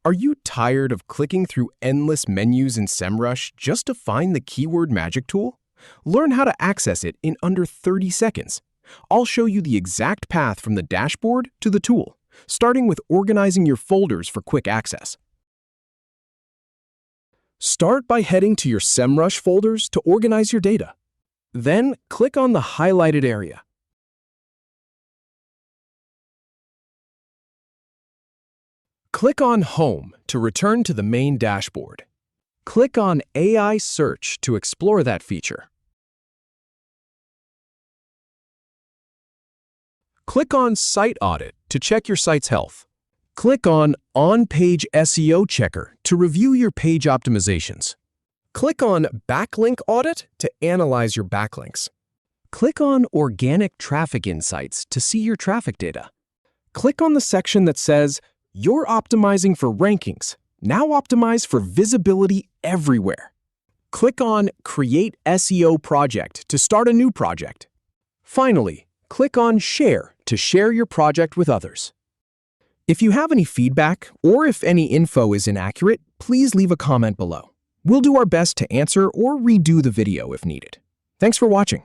Are you tired of clicking through endless menus in Semrush just to find the keyword magic tool? Learn how to access it in under 30 seconds. I'll show you the exact path from the dashboard to the tool, starting with organizing your folders for quick access. Start by heading to your Semrush folders to organize your data. Then click on the highlighted area. Click on Home to return to the main dashboard. Click on AI Search to explore that feature. Click on Site Audit to check your site's health. Click on On-Page SEO Checker to review your page optimizations. Click on Backlink Audit to analyze your backlinks. Click on Organic Traffic Insights to see your traffic data. Click on the section that says, "You're optimizing for rankings. Now optimize for visibility everywhere." Click on Create SEO Project to start a new project. Finally, click on Share to share your project with others. If you have any feedback or if any info is inaccurate, please leave a comment below. We'll do our best to answer or redo the video if needed. Thanks for watching.